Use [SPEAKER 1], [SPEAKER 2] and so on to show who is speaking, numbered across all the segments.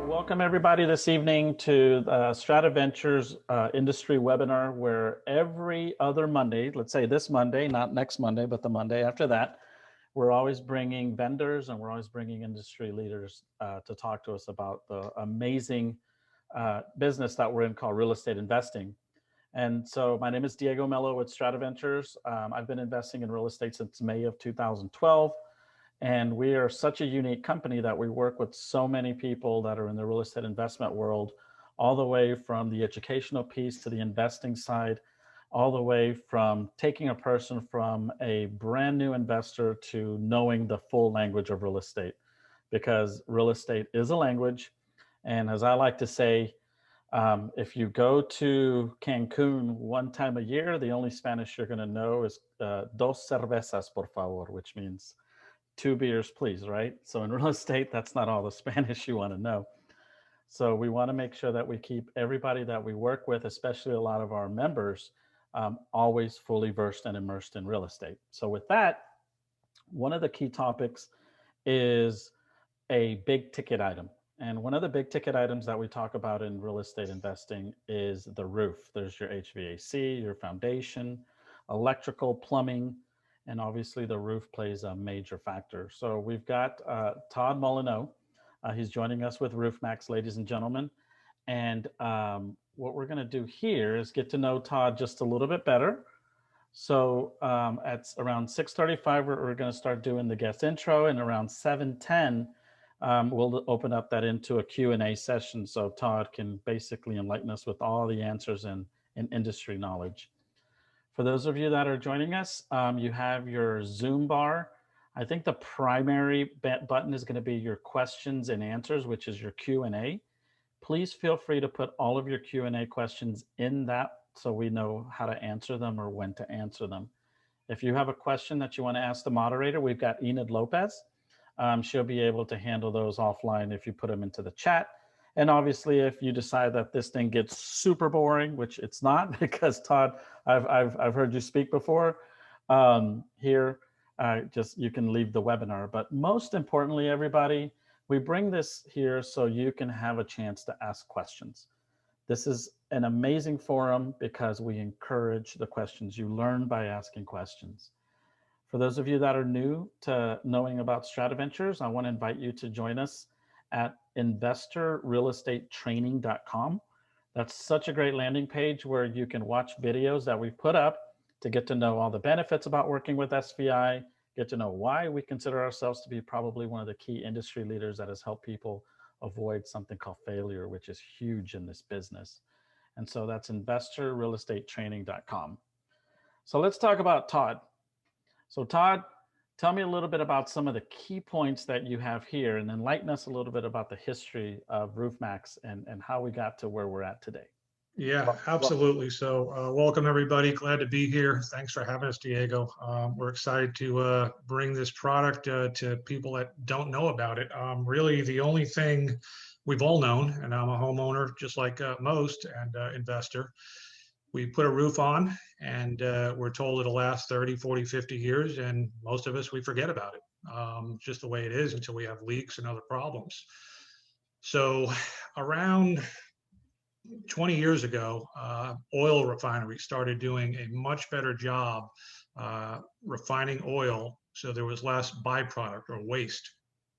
[SPEAKER 1] Welcome everybody this evening to StratiVentures industry webinar, where every other Monday, let's say this Monday, not next Monday, but the Monday after that, we're always bringing vendors and we're always bringing industry leaders to talk to us about the amazing business that we're in called real estate investing. And so my name is Diego Mello with StratiVentures. I've been investing in real estate since May of 2012. And we are such a unique company that we work with so many people that are in the real estate investment world, all the way from the educational piece to the investing side, all the way from taking a person from a brand new investor to knowing the full language of real estate, because real estate is a language. And as I like to say, if you go to Cancun one time a year, the only Spanish you're going to know is dos cervezas, por favor, which means 2 beers, please, right? So in real estate, that's not all the Spanish you want to know. So we want to make sure that we keep everybody that we work with, especially a lot of our members, always fully versed and immersed in real estate. So with that, one of the key topics is a big ticket item. And one of the big ticket items that we talk about in real estate investing is the roof. There's your HVAC, your foundation, electrical, plumbing, and obviously the roof plays a major factor. So we've got Todd Molyneux. He's joining us with RoofMaxx, ladies and gentlemen. And what we're gonna do here is get to know Todd just a little bit better. So at around 6:35, we're gonna start doing the guest intro, and around 7:10, we'll open up that into a Q&A session so Todd can basically enlighten us with all the answers and industry knowledge. For those of you that are joining us, you have your Zoom bar. I think the primary button is going to be your questions and answers, which is your Q&A. Please feel free to put all of your Q&A questions in that so we know how to answer them or when to answer them. If you have a question that you want to ask the moderator, we've got Enid Lopez. She'll be able to handle those offline if you put them into the chat. And obviously, if you decide that this thing gets super boring, which it's not, because Todd, I've heard you speak before, here, just you can leave the webinar. But most importantly, everybody, we bring this here so you can have a chance to ask questions. This is an amazing forum because we encourage the questions. You learn by asking questions. For those of you that are new to knowing about StratiVentures, I want to invite you to join us at investorrealestatetraining.com. That's such a great landing page where you can watch videos that we've put up to get to know all the benefits about working with SVI, get to know why we consider ourselves to be probably one of the key industry leaders that has helped people avoid something called failure, which is huge in this business. And so that's investorrealestatetraining.com. So let's talk about Todd. So Todd, tell me a little bit about some of the key points that you have here and enlighten us a little bit about the history of RoofMaxx and how we got to where we're at today.
[SPEAKER 2] Yeah, absolutely. So welcome everybody. Glad to be here. Thanks for having us, Diego. We're excited to bring this product to people that don't know about it. Really, the only thing we've all known, and I'm a homeowner just like most and investor, we put a roof on and we're told it'll last 30, 40, 50 years. And most of us, we forget about it. Just the way it is until we have leaks and other problems. So around 20 years ago, oil refineries started doing a much better job refining oil, so there was less byproduct or waste,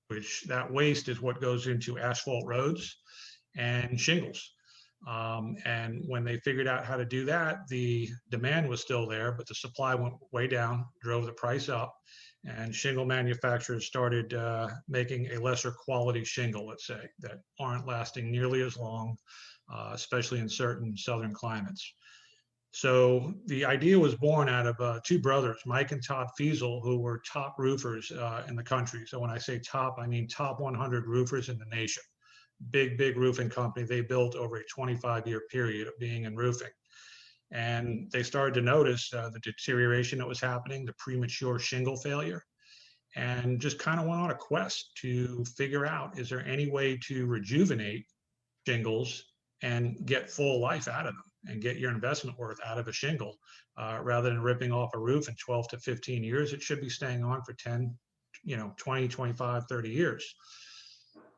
[SPEAKER 2] which that waste is what goes into asphalt roads and shingles. And when they figured out how to do that, the demand was still there, but the supply went way down, drove the price up, and shingle manufacturers started making a lesser quality shingle, let's say, that aren't lasting nearly as long, especially in certain southern climates. So the idea was born out of two brothers, Mike and Todd Fiesel, who were top roofers in the country. So when I say top, I mean top 100 roofers in the nation. Big roofing company they built over a 25-year period of being in roofing. And they started to notice the deterioration that was happening, the premature shingle failure, and just kind of went on a quest to figure out, is there any way to rejuvenate shingles and get full life out of them? and get your investment worth out of a shingle. Rather than ripping off a roof in 12 to 15 years, it should be staying on for 10, 20, 25, 30 years.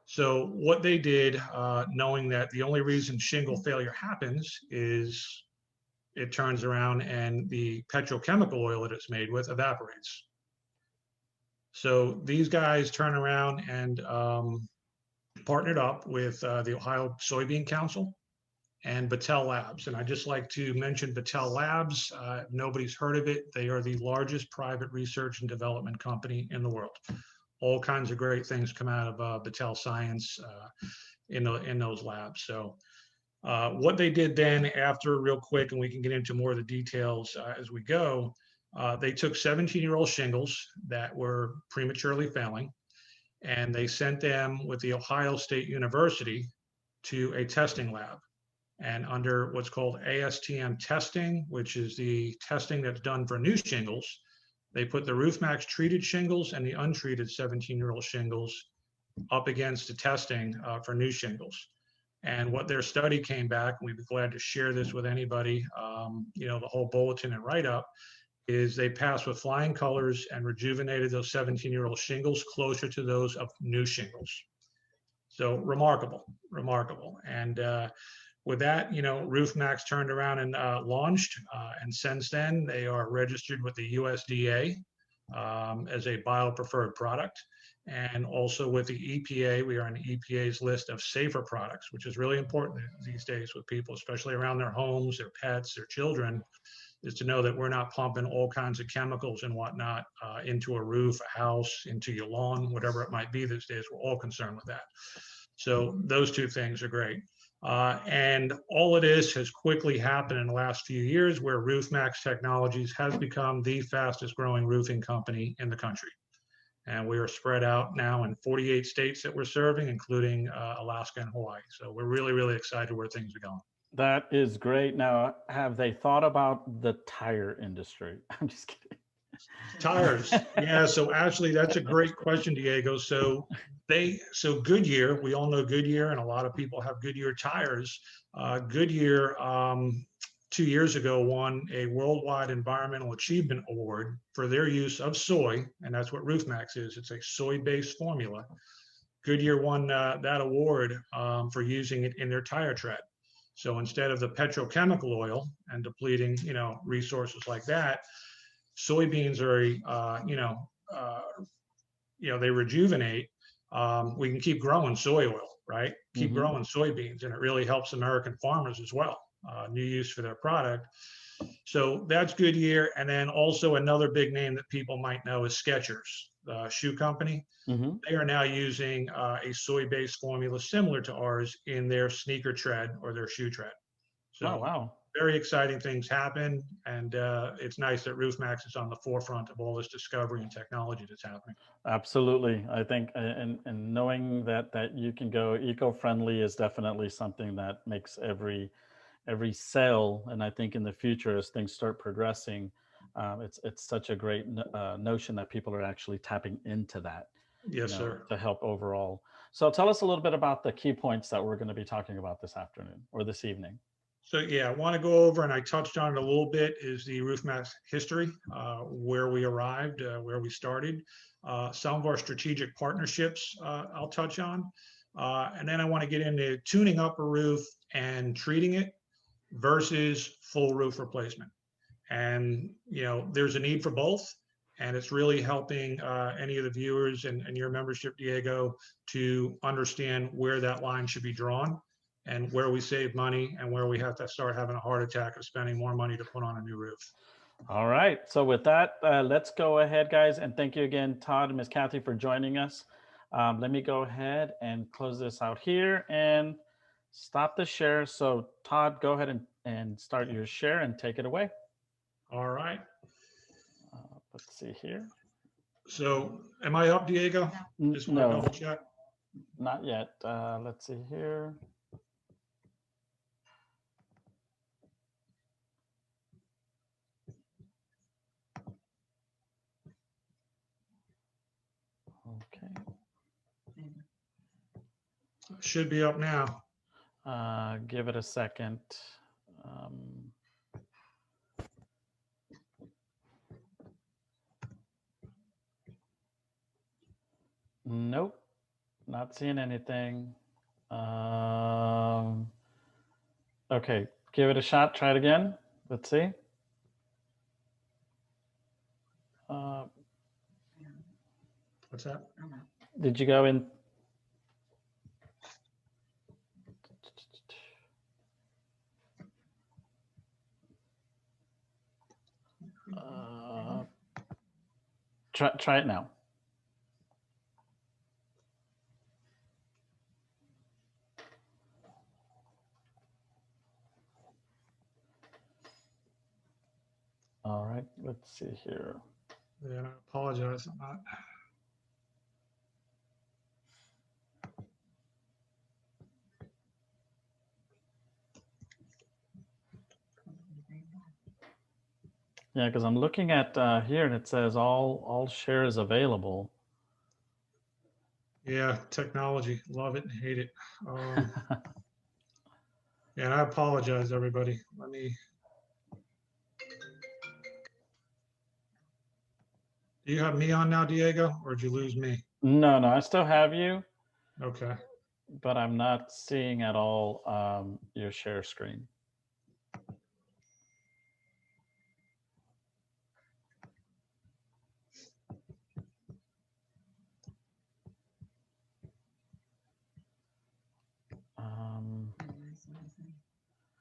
[SPEAKER 2] So what they did, knowing that the only reason shingle failure happens is it turns around and the petrochemical oil that it's made with evaporates. So these guys turn around and partnered up with the Ohio Soybean Council and Battelle Labs. And I just like to mention Battelle Labs. Nobody's heard of it. They are the largest private research and development company in the world. All kinds of great things come out of Battelle Science in those labs. So what they did then after, real quick, and we can get into more of the details as we go, they took 17-year-old shingles that were prematurely failing, and they sent them with the Ohio State University to a testing lab. And under what's called ASTM testing, which is the testing that's done for new shingles, they put the RoofMaxx treated shingles and the untreated 17-year-old shingles up against the testing for new shingles. And what their study came back, and we'd be glad to share this with anybody, the whole bulletin and write-up, is they passed with flying colors and rejuvenated those 17-year-old shingles closer to those of new shingles. So remarkable. And with that, RoofMaxx turned around and launched, and since then they are registered with the USDA as a bio-preferred product, and also with the EPA. We are on the EPA's list of safer products, which is really important these days with people, especially around their homes, their pets, their children, is to know that we're not pumping all kinds of chemicals and whatnot into a roof, a house, into your lawn, whatever it might be these days. We're all concerned with that. So those two things are great. And all of this has quickly happened in the last few years, where RoofMaxx Technologies has become the fastest growing roofing company in the country. And we are spread out now in 48 states that we're serving, including Alaska and Hawaii. So we're really, really excited where things are going.
[SPEAKER 1] That is great. Now, have they thought about the tire industry? I'm just kidding.
[SPEAKER 2] Tires. Yeah. So actually, that's a great question, Diego. So Goodyear, we all know Goodyear, and a lot of people have Goodyear tires. Goodyear, 2 years ago, won a Worldwide Environmental Achievement Award for their use of soy, and that's what RoofMaxx is. It's a soy-based formula. Goodyear won that award for using it in their tire tread. So instead of the petrochemical oil and depleting, resources like that, soybeans are, they rejuvenate. We can keep growing soy oil, right? Keep growing soybeans, and it really helps American farmers as well. New use for their product. So that's Goodyear. And then also another big name that people might know is Skechers, the shoe company. They are now using a soy-based formula similar to ours in their sneaker tread or their shoe tread. So
[SPEAKER 1] wow.
[SPEAKER 2] Very exciting things happen. And it's nice that RoofMaxx is on the forefront of all this discovery and technology that's happening.
[SPEAKER 1] Absolutely. I think, and knowing that you can go eco-friendly is definitely something that makes every sale. And I think in the future, as things start progressing, it's such a great notion that people are actually tapping into that.
[SPEAKER 2] Yes, sir.
[SPEAKER 1] To help overall. So tell us a little bit about the key points that we're going to be talking about this afternoon or this evening.
[SPEAKER 2] So yeah, I want to go over, and I touched on it a little bit, is the RoofMaxx history, where we arrived, where we started, some of our strategic partnerships I'll touch on, and then I want to get into tuning up a roof and treating it versus full roof replacement. And there's a need for both, and it's really helping any of the viewers and your membership, Diego, to understand where that line should be drawn, and where we save money and where we have to start having a heart attack of spending more money to put on a new roof.
[SPEAKER 1] All right. So with that, let's go ahead, guys. And thank you again, Todd and Ms. Kathy, for joining us. Let me go ahead and close this out here and stop the share. So Todd, go ahead and start your share and take it away.
[SPEAKER 2] All right.
[SPEAKER 1] Let's see here.
[SPEAKER 2] So am I up, Diego? Just want to double check.
[SPEAKER 1] Not yet. Let's see here. Okay.
[SPEAKER 2] Should be up now.
[SPEAKER 1] Give it a second. Nope, not seeing anything. Okay, give it a shot. Try it again. Let's see.
[SPEAKER 2] What's that?
[SPEAKER 1] Did you go in? Try it now. All right, let's see here.
[SPEAKER 2] Yeah, I apologize. I'm not.
[SPEAKER 1] Yeah, because I'm looking at here and it says all shares available.
[SPEAKER 2] Yeah, technology, love it and hate it. Yeah, and I apologize, everybody. Let me. Do you have me on now, Diego, or did you lose me?
[SPEAKER 1] No, I still have you,
[SPEAKER 2] Okay.
[SPEAKER 1] but I'm not seeing at all your share screen.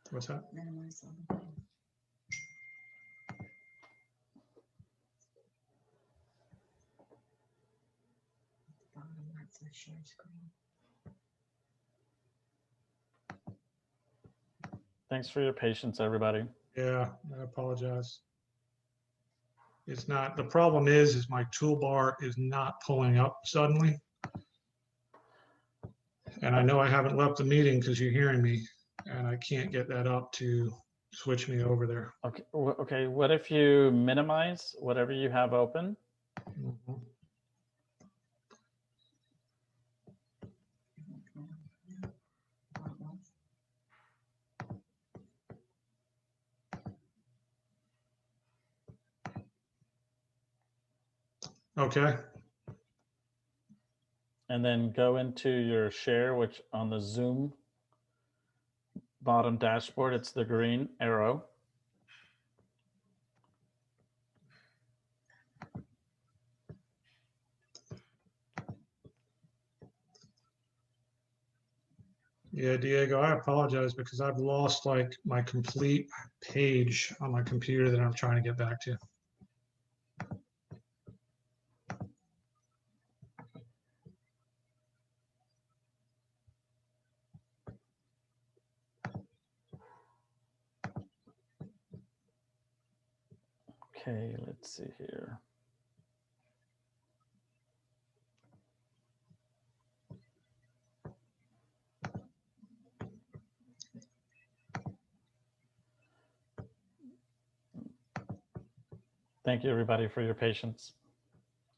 [SPEAKER 2] What's that?
[SPEAKER 1] Thanks for your patience, everybody.
[SPEAKER 2] Yeah, I apologize. It's not, the problem is my toolbar is not pulling up suddenly. And I know I haven't left the meeting because you're hearing me, and I can't get that up to switch me over there.
[SPEAKER 1] Okay. Okay. What if you minimize whatever you have open?
[SPEAKER 2] Mhm. Okay.
[SPEAKER 1] And then go into your share, which on the Zoom bottom dashboard, it's the green arrow.
[SPEAKER 2] Yeah, Diego, I apologize because I've lost like my complete page on my computer that I'm trying to get back to.
[SPEAKER 1] Okay, let's see here. Thank you, everybody, for your patience.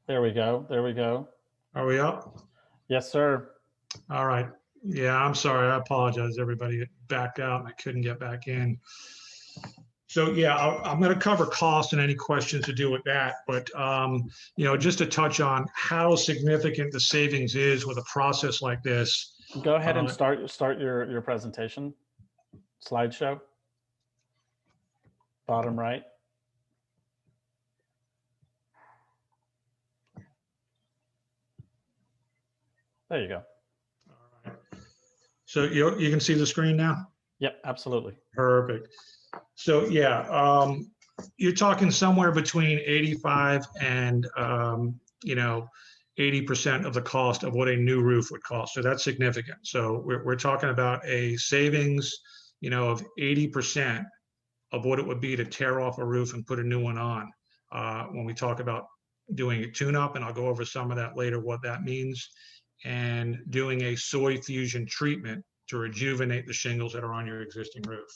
[SPEAKER 1] There we go. There we go.
[SPEAKER 2] Are we up?
[SPEAKER 1] Yes, sir.
[SPEAKER 2] All right. Yeah, I'm sorry. I apologize, everybody. It backed out and I couldn't get back in. So yeah, I'm going to cover cost and any questions to do with that. But just to touch on how significant the savings is with a process like this.
[SPEAKER 1] Go ahead and start your presentation. Slideshow. Bottom right. There you go.
[SPEAKER 2] All right. So you can see the screen now?
[SPEAKER 1] Yep, absolutely.
[SPEAKER 2] Perfect. So yeah, you're talking somewhere between 85 and 80% of the cost of what a new roof would cost. So that's significant. So we're talking about a savings, of 80% of what it would be to tear off a roof and put a new one on. When we talk about doing a tune-up, and I'll go over some of that later, what that means, and doing a soy fusion treatment to rejuvenate the shingles that are on your existing roof.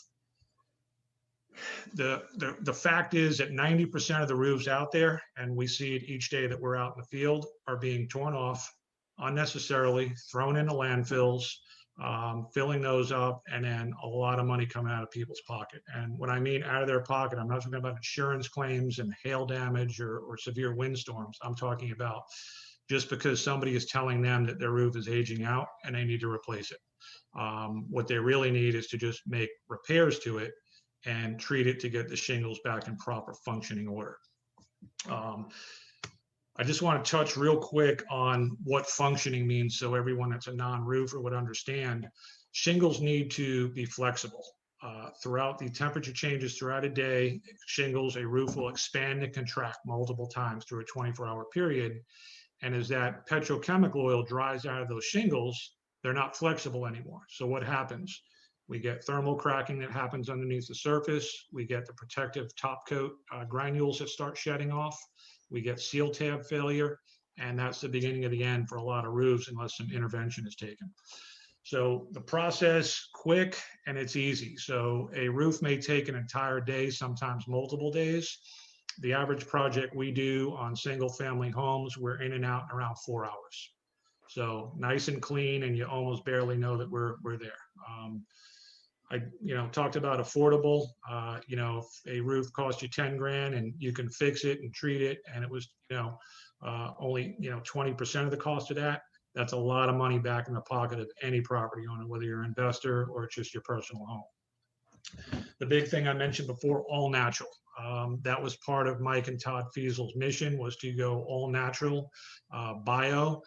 [SPEAKER 2] The fact is that 90% of the roofs out there, and we see it each day that we're out in the field, are being torn off unnecessarily, thrown into landfills, filling those up, and then a lot of money coming out of people's pocket. And when I mean out of their pocket, I'm not talking about insurance claims and hail damage or severe windstorms. I'm talking about just because somebody is telling them that their roof is aging out and they need to replace it. What they really need is to just make repairs to it and treat it to get the shingles back in proper functioning order. I just want to touch real quick on what functioning means so everyone that's a non-roofer would understand. Shingles need to be flexible. Throughout the temperature changes throughout a day, shingles, a roof will expand and contract multiple times through a 24-hour period. And as that petrochemical oil dries out of those shingles, they're not flexible anymore. So what happens? We get thermal cracking that happens underneath the surface. We get the protective top coat granules that start shedding off. We get seal tab failure. And that's the beginning of the end for a lot of roofs unless some intervention is taken. So the process, quick and it's easy. So a roof may take an entire day, sometimes multiple days. The average project we do on single family homes, we're in and out in around 4 hours. So nice and clean, and you almost barely know that we're there. I talked about affordable. If a roof costs you 10 grand and you can fix it and treat it, and it was only 20% of the cost of that, that's a lot of money back in the pocket of any property owner, whether you're an investor or it's just your personal home. The big thing I mentioned before, all natural. That was part of Mike and Todd Fiesel's mission, was to go all natural, bio.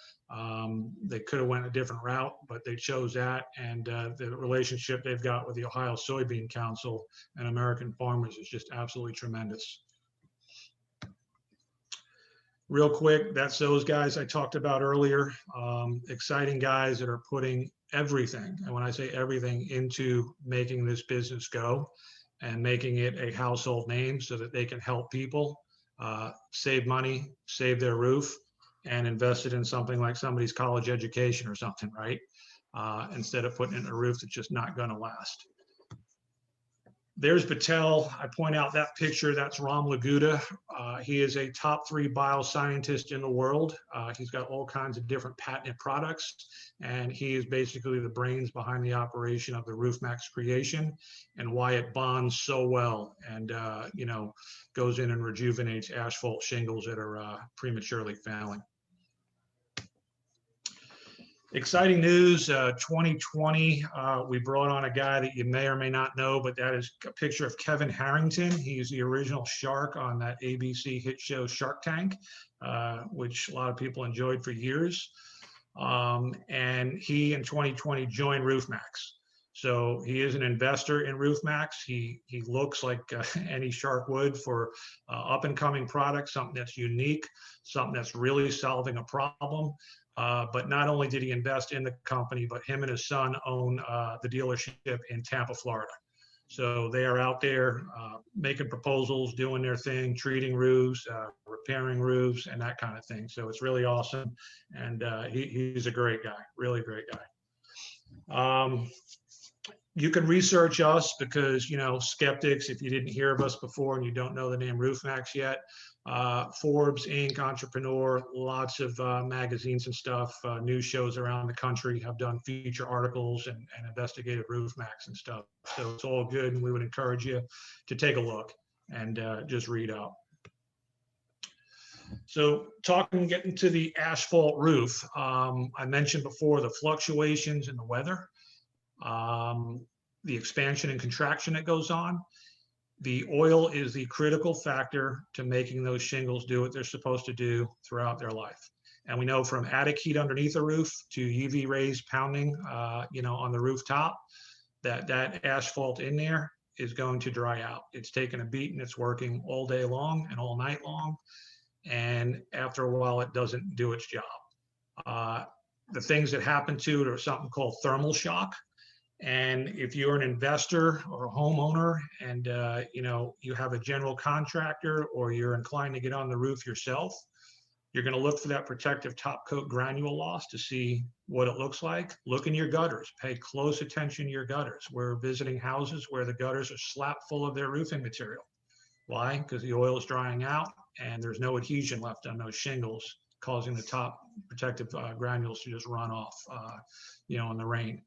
[SPEAKER 2] They could have went a different route, but they chose that. And the relationship they've got with the Ohio Soybean Council and American farmers is just absolutely tremendous. Real quick, that's those guys I talked about earlier. Exciting guys that are putting everything, and when I say everything, into making this business go and making it a household name so that they can help people save money, save their roof, and invest it in something like somebody's college education or something, right? Instead of putting it in a roof that's just not going to last. There's Battelle. I point out that picture, that's Ram Laguda. He is a top 3 bioscientist in the world. He's got all kinds of different patented products, and he is basically the brains behind the operation of the RoofMaxx creation and why it bonds so well and, goes in and rejuvenates asphalt shingles that are prematurely failing. Exciting news, 2020, we brought on a guy that you may or may not know, but that is a picture of Kevin Harrington. He's the original shark on that ABC hit show Shark Tank, which a lot of people enjoyed for years. And he in 2020 joined RoofMaxx. So he is an investor in RoofMaxx. He looks like any shark would for up and coming products, something that's unique, something that's really solving a problem. But not only did he invest in the company, but him and his son own the dealership in Tampa, Florida. So they are out there making proposals, doing their thing, treating roofs, repairing roofs, and that kind of thing. So it's really awesome. And he's a great guy, really great guy. You can research us because, skeptics, if you didn't hear of us before and you don't know the name RoofMaxx yet, Forbes, Inc., Entrepreneur, lots of magazines and stuff, news shows around the country have done feature articles and investigated RoofMaxx and stuff. So it's all good, and we would encourage you to take a look and just read up. So getting to the asphalt roof, I mentioned before the fluctuations in the weather, the expansion and contraction that goes on. The oil is the critical factor to making those shingles do what they're supposed to do throughout their life. And we know from attic heat underneath a roof to UV rays pounding, on the rooftop, that asphalt in there is going to dry out. It's taken a beat and it's working all day long and all night long. And after a while, it doesn't do its job. The things that happen to it are something called thermal shock. And if you're an investor or a homeowner and, you have a general contractor or you're inclined to get on the roof yourself, you're going to look for that protective top coat granule loss to see what it looks like. Look in your gutters. Pay close attention to your gutters. We're visiting houses where the gutters are slap full of their roofing material. Why? Because the oil is drying out and there's no adhesion left on those shingles, causing the top protective granules to just run off, in the rain.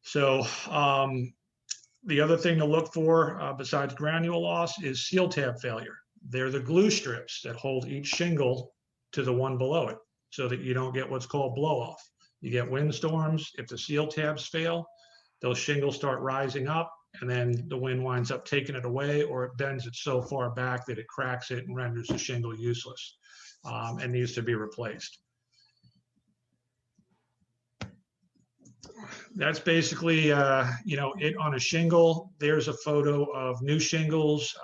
[SPEAKER 2] So the other thing to look for besides granule loss is seal tab failure. They're the glue strips that hold each shingle to the one below it so that you don't get what's called blow off. You get windstorms. If the seal tabs fail, those shingles start rising up, and then the wind winds up taking it away, or it bends it so far back that it cracks it and renders the shingle useless and needs to be replaced. That's basically, it on a shingle. There's a photo of new shingles,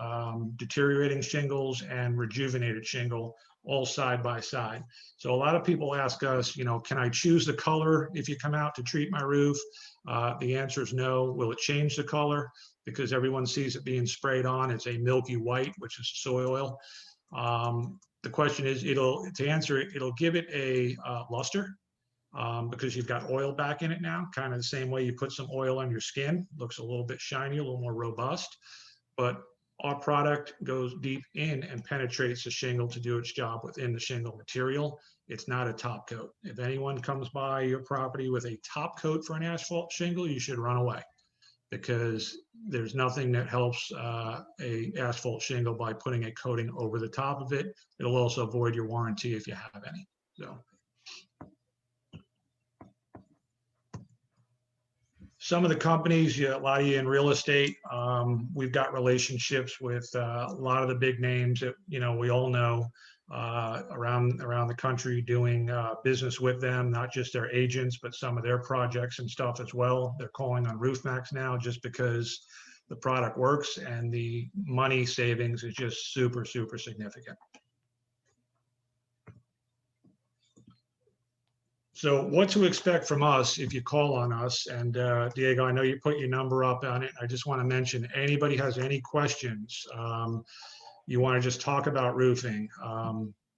[SPEAKER 2] deteriorating shingles, and rejuvenated shingle, all side by side. So a lot of people ask us, can I choose the color if you come out to treat my roof? The answer is no. Will it change the color? Because everyone sees it being sprayed on. It's a milky white, which is soy oil. The question is, it'll give it a luster. Because you've got oil back in it now, kind of the same way you put some oil on your skin. Looks a little bit shiny, a little more robust. But our product goes deep in and penetrates the shingle to do its job within the shingle material. It's not a top coat. If anyone comes by your property with a top coat for an asphalt shingle, you should run away, because there's nothing that helps a asphalt shingle by putting a coating over the top of it. It'll also void your warranty if you have any. So. Some of the companies, a lot of you in real estate, we've got relationships with a lot of the big names that we all know around the country, doing business with them, not just their agents, but some of their projects and stuff as well. They're calling on RoofMaxx now just because the product works and the money savings is just super, super significant. So what to expect from us if you call on us. And Diego, I know you put your number up on it. I just want to mention, anybody has any questions, you want to just talk about roofing,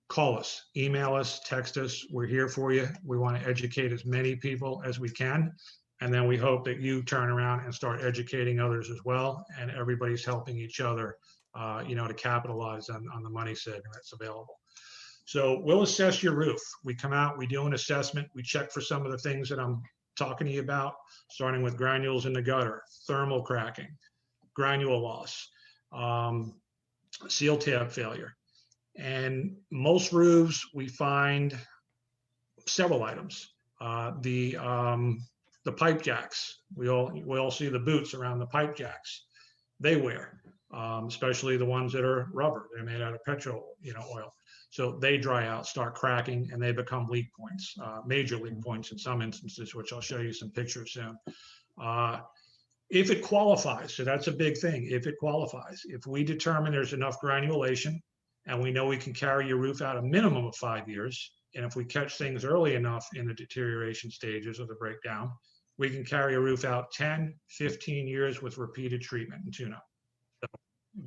[SPEAKER 2] call us, email us, text us. We're here for you. We want to educate as many people as we can. And then we hope that you turn around and start educating others as well. And everybody's helping each other, to capitalize on the money saving that's available. So we'll assess your roof. We come out, we do an assessment, we check for some of the things that I'm talking to you about, starting with granules in the gutter, thermal cracking, granule loss, seal tab failure. And most roofs, we find several items. The pipe jacks, we all see the boots around the pipe jacks. They wear, especially the ones that are rubber. They're made out of petrol, oil. So they dry out, start cracking, and they become leak points, major leak points in some instances, which I'll show you some pictures soon. If it qualifies, so that's a big thing, if it qualifies. If we determine there's enough granulation and we know we can carry your roof out a minimum of 5 years, and if we catch things early enough in the deterioration stages of the breakdown, we can carry a roof out 10, 15 years with repeated treatment and tune-up. So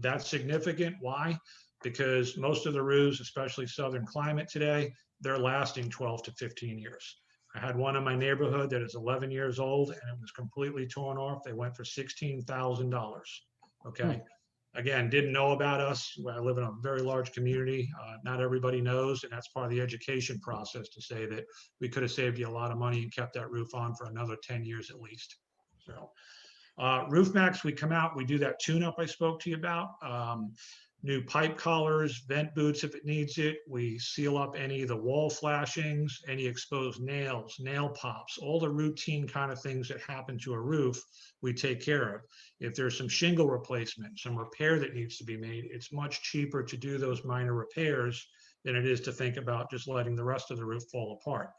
[SPEAKER 2] that's significant. Why? Because most of the roofs, especially southern climate today, they're lasting 12 to 15 years. I had one in my neighborhood that is 11 years old and it was completely torn off. They went for $16,000. Okay. Again, didn't know about us. I live in a very large community. Not everybody knows, and that's part of the education process to say that we could have saved you a lot of money and kept that roof on for another 10 years at least. So RoofMaxx, we come out, we do that tune-up I spoke to you about. New pipe collars, vent boots if it needs it. We seal up any of the wall flashings, any exposed nails, nail pops, all the routine kind of things that happen to a roof, we take care of. If there's some shingle replacement, some repair that needs to be made, it's much cheaper to do those minor repairs than it is to think about just letting the rest of the roof fall apart.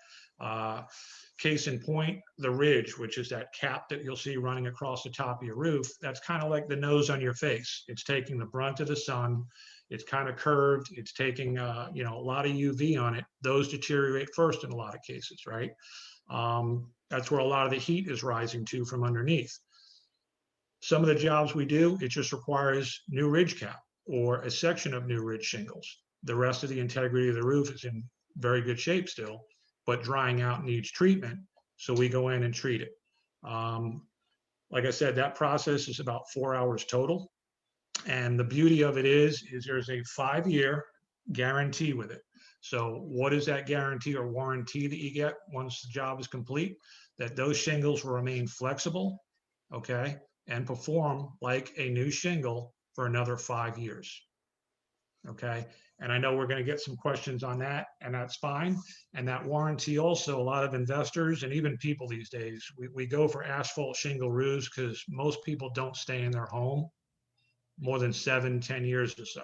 [SPEAKER 2] Case in point, the ridge, which is that cap that you'll see running across the top of your roof, that's kind of like the nose on your face. It's taking the brunt of the sun. It's kind of curved. It's taking, a lot of UV on it. Those deteriorate first in a lot of cases, right? That's where a lot of the heat is rising to from underneath. Some of the jobs we do, it just requires new ridge cap or a section of new ridge shingles. The rest of the integrity of the roof is in very good shape still, but drying out needs treatment. So we go in and treat it. Like I said, that process is about 4 hours total. And the beauty of it is there's a 5-year guarantee with it. So what is that guarantee or warranty that you get once the job is complete? That those shingles will remain flexible, okay, and perform like a new shingle for another 5 years. Okay. And I know we're going to get some questions on that, and that's fine. And that warranty also, a lot of investors and even people these days, we go for asphalt shingle roofs because most people don't stay in their home more than 7-10 years or so.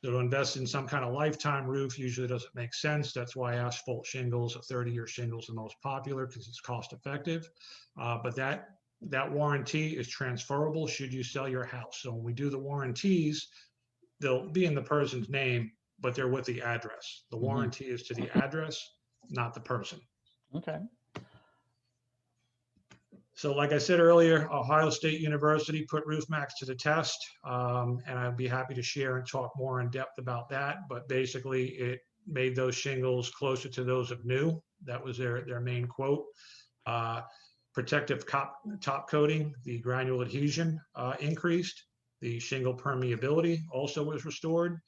[SPEAKER 2] So to invest in some kind of lifetime roof usually doesn't make sense. That's why asphalt shingles, a 30-year shingle, is the most popular because it's cost effective. But that warranty is transferable should you sell your house. So when we do the warranties, they'll be in the person's name, but they're with the address. The warranty is to the address, not the person.
[SPEAKER 1] Okay.
[SPEAKER 2] So like I said earlier, Ohio State University put RoofMaxx to the test, and I'd be happy to share and talk more in depth about that. But basically, it made those shingles closer to those of new. That was their main quote. Protective top coating, the granule adhesion increased. The shingle permeability also was restored.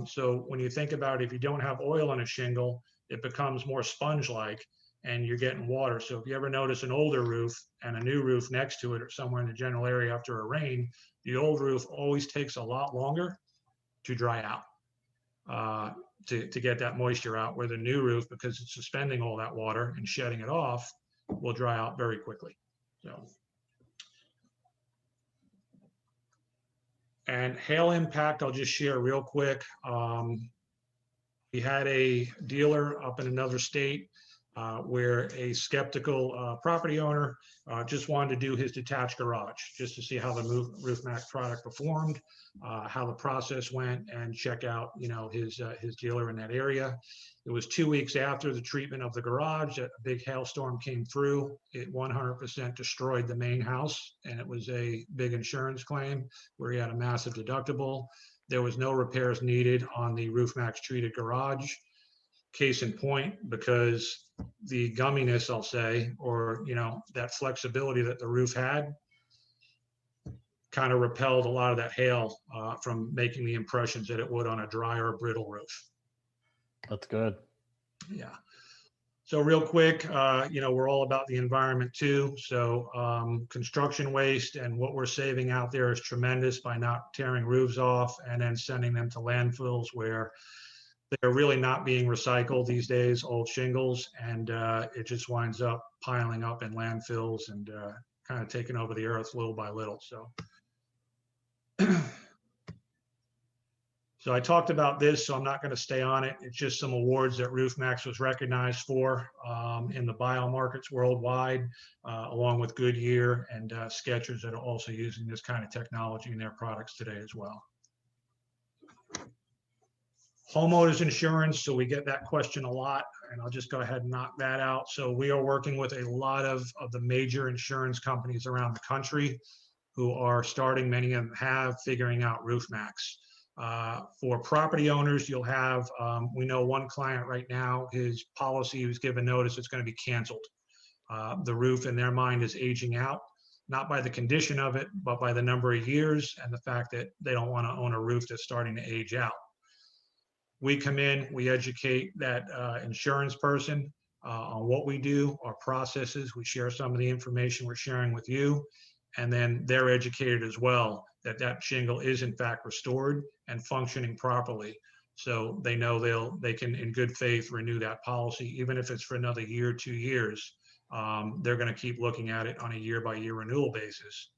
[SPEAKER 2] So when you think about it, if you don't have oil on a shingle, it becomes more sponge-like and you're getting water. So if you ever notice an older roof and a new roof next to it or somewhere in the general area after a rain, the old roof always takes a lot longer to dry out, to get that moisture out, where the new roof, because it's suspending all that water and shedding it off, will dry out very quickly. So, and hail impact, I'll just share real quick. We had a dealer up in another state where a skeptical property owner just wanted to do his detached garage just to see how the RoofMaxx product performed, how the process went, and check out, his dealer in that area. It was 2 weeks after the treatment of the garage that a big hailstorm came through. It 100% destroyed the main house, and it was a big insurance claim where he had a massive deductible. There was no repairs needed on the RoofMaxx treated garage. Case in point, because the gumminess, I'll say, or that flexibility that the roof had kind of repelled a lot of that hail from making the impressions that it would on a dry or brittle roof.
[SPEAKER 1] That's good.
[SPEAKER 2] Yeah. So real quick, we're all about the environment too. So construction waste and what we're saving out there is tremendous by not tearing roofs off and then sending them to landfills where they're really not being recycled these days, old shingles, and it just winds up piling up in landfills and kind of taking over the earth little by little. So I talked about this, so I'm not going to stay on it. It's just some awards that RoofMaxx was recognized for in the bio markets worldwide, along with Goodyear and Skechers that are also using this kind of technology in their products today as well. Homeowners insurance, so we get that question a lot, and I'll just go ahead and knock that out. So we are working with a lot of the major insurance companies around the country who are starting, many of them have, figuring out RoofMaxx. For property owners, you'll have, we know one client right now, his policy was given notice it's going to be canceled. The roof in their mind is aging out, not by the condition of it, but by the number of years and the fact that they don't want to own a roof that's starting to age out. We come in, we educate that insurance person on what we do, our processes. We share some of the information we're sharing with you, and then they're educated as well that that shingle is in fact restored and functioning properly. So they know they can in good faith renew that policy, even if it's for another year, 2 years. They're going to keep looking at it on a year-by-year renewal basis.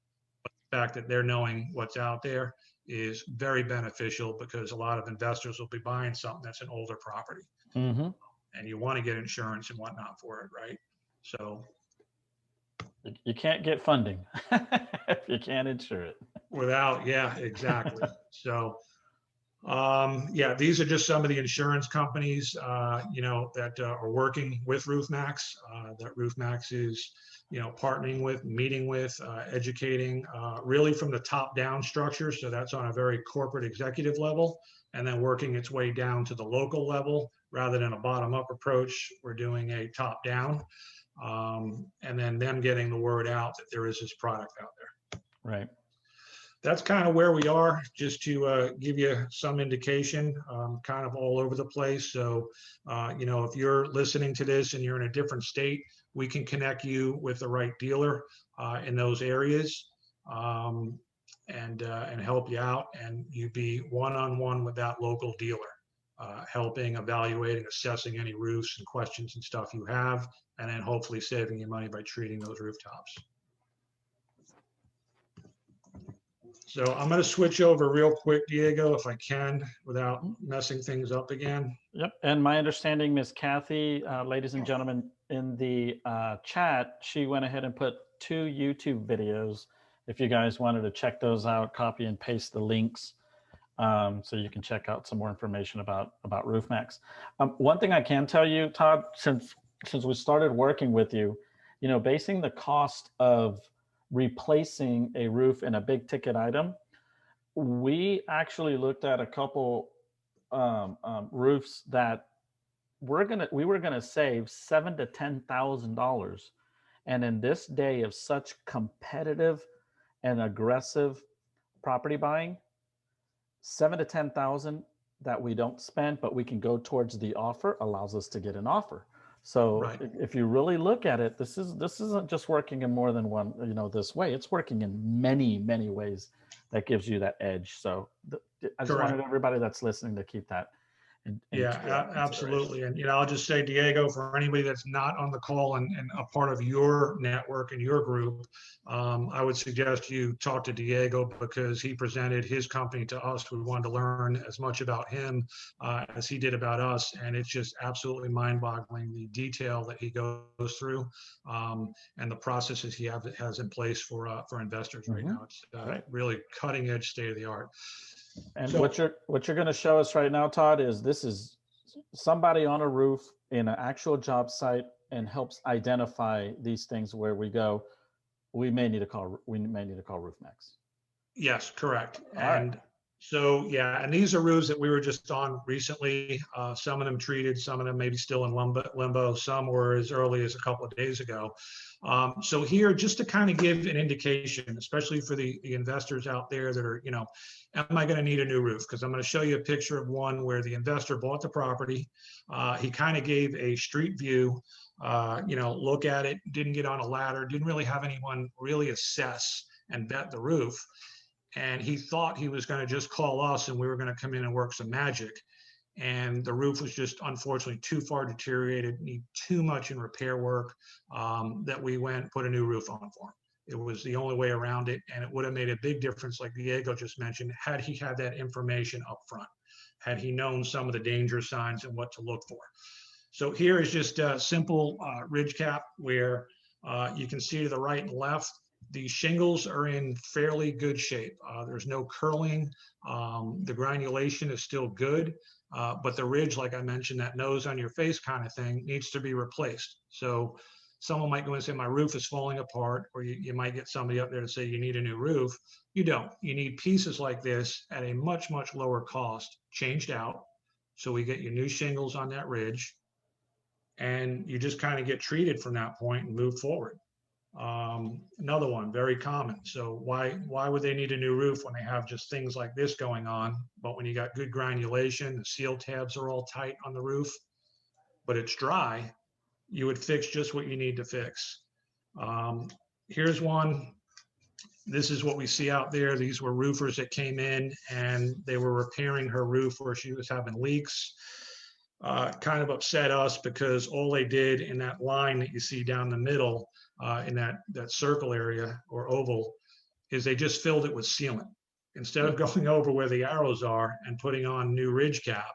[SPEAKER 2] But the fact that they're knowing what's out there is very beneficial because a lot of investors will be buying something that's an older property, and you want to get insurance and whatnot for it, right? So
[SPEAKER 1] you can't get funding if you can't insure it.
[SPEAKER 2] Without, yeah, exactly. So, yeah, these are just some of the insurance companies, that are working with RoofMaxx, that RoofMaxx is, partnering with, meeting with, educating, really from the top down structure. So that's on a very corporate executive level, and then working its way down to the local level rather than a bottom up approach. We're doing a top down, and then them getting the word out that there is this product out there.
[SPEAKER 1] Right.
[SPEAKER 2] That's kind of where we are, just to give you some indication, kind of all over the place. So, if you're listening to this and you're in a different state, we can connect you with the right dealer in those areas, and help you out, and you be one-on-one with that local dealer. helping, evaluating, assessing any roofs and questions and stuff you have, and then hopefully saving you money by treating those rooftops. So I'm going to switch over real quick, Diego, if I can, without messing things up again.
[SPEAKER 1] Yep. And my understanding, Miss Kathy, ladies and gentlemen, in the chat, she went ahead and put 2 YouTube videos. If you guys wanted to check those out, copy and paste the links so you can check out some more information about RoofMaxx. One thing I can tell you, Todd, since we started working with you, you know, basing the cost of replacing a roof in a big ticket item, we actually looked at a couple roofs that we were gonna save $7,000 to $10,000, and in this day of such competitive and aggressive property buying, 7 to 10,000 that we don't spend, but we can go towards the offer, allows us to get an offer. So
[SPEAKER 2] Right.
[SPEAKER 1] if you really look at it, this isn't just working in more than one, you know, this way. It's working in many, many ways that gives you that edge. So I just wanted everybody that's listening to keep that
[SPEAKER 2] yeah, absolutely. And, you know, I'll just say, Diego, for anybody that's not on the call and a part of your network and your group, I would suggest you talk to Diego because he presented his company to us. We wanted to learn as much about him as he did about us. And it's just absolutely mind-boggling, the detail that he goes through and the processes he has in place for investors right now. It's really cutting edge, state of the art.
[SPEAKER 1] And so, what you're going to show us right now, Todd, is this is somebody on a roof in an actual job site and helps identify these things where we go, we may need to call RoofMaxx.
[SPEAKER 2] Yes, correct.
[SPEAKER 1] And
[SPEAKER 2] so, yeah, and these are roofs that we were just on recently. Some of them treated, some of them maybe still in limbo, some were as early as a couple of days ago. So here, just to kind of give an indication, especially for the investors out there that are, you know, am I going to need a new roof? Because I'm going to show you a picture of one where the investor bought the property. He kind of gave a street view, you know, look at it, didn't get on a ladder, didn't really have anyone really assess and vet the roof. And he thought he was going to just call us and we were going to come in and work some magic. And the roof was just unfortunately too far deteriorated, need too much in repair work that we went and put a new roof on for him. It was the only way around it. And it would have made a big difference, like Diego just mentioned, had he had that information up front, had he known some of the danger signs and what to look for. So here is just a simple ridge cap where you can see to the right and left, the shingles are in fairly good shape. There's no curling. The granulation is still good, but the ridge, like I mentioned, that nose on your face kind of thing needs to be replaced. So someone might go and say, my roof is falling apart, or you might get somebody up there to say you need a new roof. You don't. You need pieces like this at a much, much lower cost changed out. So we get your new shingles on that ridge, and you just kind of get treated from that point and move forward. Another one, very common. So why would they need a new roof when they have just things like this going on? But when you got good granulation, the seal tabs are all tight on the roof, but it's dry, you would fix just what you need to fix. Here's one. This is what we see out there. These were roofers that came in and they were repairing her roof where she was having leaks. Kind of upset us because all they did in that line that you see down the middle in that circle area or oval is they just filled it with sealant. Instead of going over where the arrows are and putting on new ridge cap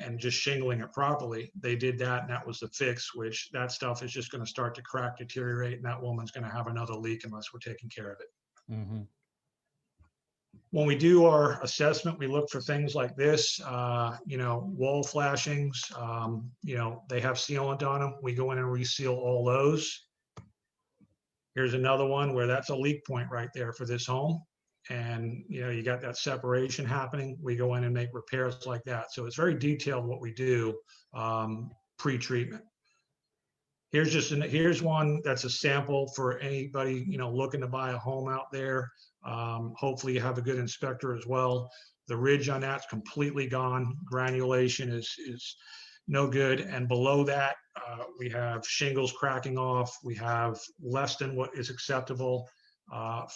[SPEAKER 2] and just shingling it properly, they did that and that was the fix, which that stuff is just going to start to crack, deteriorate, and that woman's going to have another leak unless we're taking care of it. Mm-hmm. When we do our assessment, we look for things like this, you know, wall flashings, you know, they have sealant on them. We go in and reseal all those. Here's another one where that's a leak point right there for this home. And, you know, you got that separation happening. We go in and make repairs like that. So it's very detailed what we do pre-treatment. Here's one that's a sample for anybody, you know, looking to buy a home out there. Hopefully you have a good inspector as well. The ridge on that's completely gone. Granulation is no good. And below that, we have shingles cracking off. We have less than what is acceptable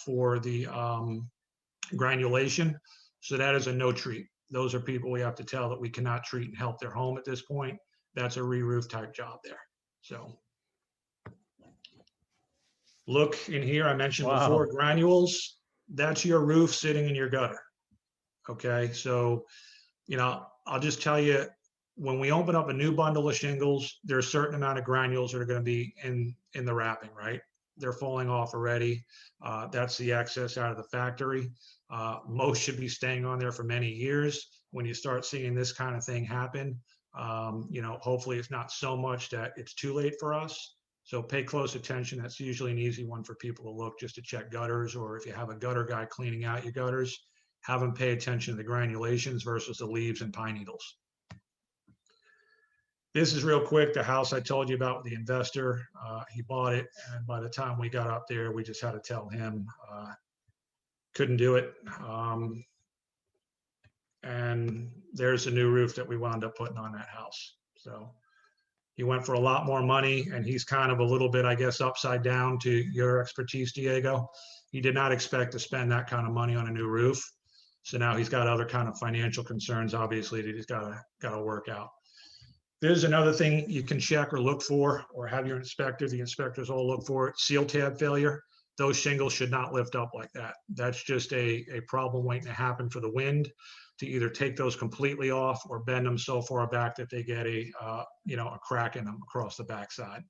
[SPEAKER 2] for the granulation. So that is a no treat. those are people we have to tell that we cannot treat and help their home at this point. That's a re-roof type job there. So look in here, I mentioned before,
[SPEAKER 1] Wow.
[SPEAKER 2] granules, that's your roof sitting in your gutter. Okay, so, you know, I'll just tell you, when we open up a new bundle of shingles, there's a certain amount of granules that are going to be in the wrapping, right? They're falling off already. That's the excess out of the factory. Most should be staying on there for many years. When you start seeing this kind of thing happen, you know, hopefully it's not so much that it's too late for us. So pay close attention. That's usually an easy one for people to look, just to check gutters, or if you have a gutter guy cleaning out your gutters, have them pay attention to the granulations versus the leaves and pine needles. This is real quick, the house I told you about with the investor. He bought it, and by the time we got up there, we just had to tell him couldn't do it. And there's a new roof that we wound up putting on that house. So he went for a lot more money, and he's kind of a little bit, I guess, upside down to your expertise, Diego. He did not expect to spend that kind of money on a new roof. So now he's got other kind of financial concerns, obviously, that he's got to work out. There's another thing you can check or look for, or have your inspector, the inspectors all look for it, seal tab failure. Those shingles should not lift up like that. That's just a problem waiting to happen for the wind to either take those completely off or bend them so far back that they get a you know, a crack in them across the backside.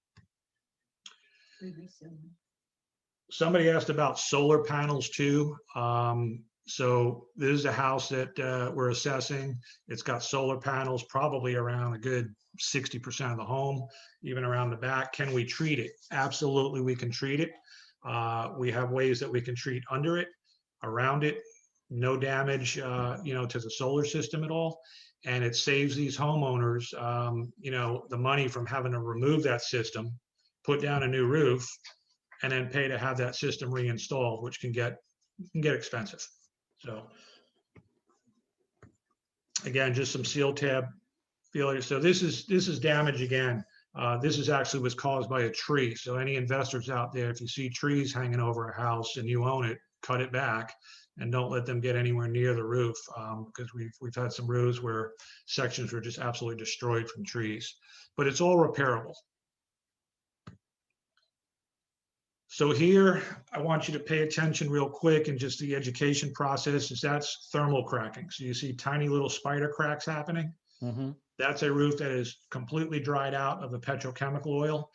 [SPEAKER 2] Somebody asked about solar panels too. So this is a house that we're assessing. It's got solar panels probably around a good 60% of the home, even around the back. Can we treat it? Absolutely, we can treat it. We have ways that we can treat under it, around it, no damage, you know, to the solar system at all. And it saves these homeowners, you know, the money from having to remove that system, put down a new roof, and then pay to have that system reinstalled, which can get expensive. So again, just some seal tab failure. So this is damage again. This is actually was caused by a tree. So any investors out there, if you see trees hanging over a house and you own it, cut it back and don't let them get anywhere near the roof, because we've had some roofs where sections were just absolutely destroyed from trees. But it's all repairable. So here, I want you to pay attention real quick, and just the education process is that's thermal cracking. So you see tiny little spider cracks happening. Mm-hmm. That's a roof that is completely dried out of the petrochemical oil.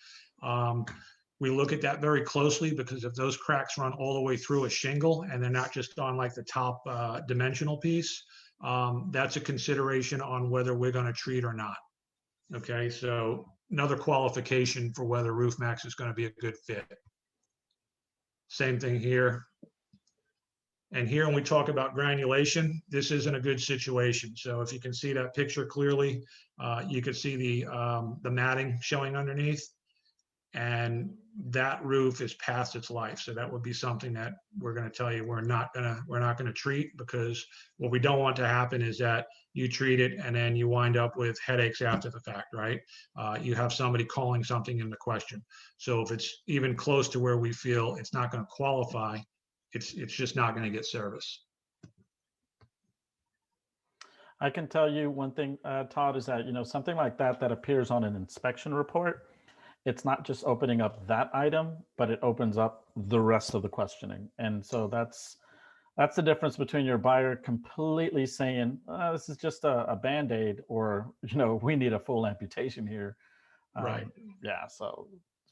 [SPEAKER 2] We look at that very closely, because if those cracks run all the way through a shingle and they're not just on like the top dimensional piece, that's a consideration on whether we're going to treat or not. Okay, so another qualification for whether RoofMaxx is going to be a good fit. Same thing here. And here, when we talk about granulation, this isn't a good situation. So if you can see that picture clearly, you can see the matting showing underneath, and that roof is past its life. So that would be something that we're going to tell you we're not going to treat, because what we don't want to happen is that you treat it and then you wind up with headaches after the fact, right? You have somebody calling something into question. So if it's even close to where we feel it's not going to qualify, it's just not going to get service.
[SPEAKER 1] I can tell you one thing, Todd, is that, you know, something like that appears on an inspection report, it's not just opening up that item, but it opens up the rest of the questioning. And so that's the difference between your buyer completely saying, this is just a Band-Aid, or, you know, we need a full amputation here.
[SPEAKER 2] Right.
[SPEAKER 1] Yeah. So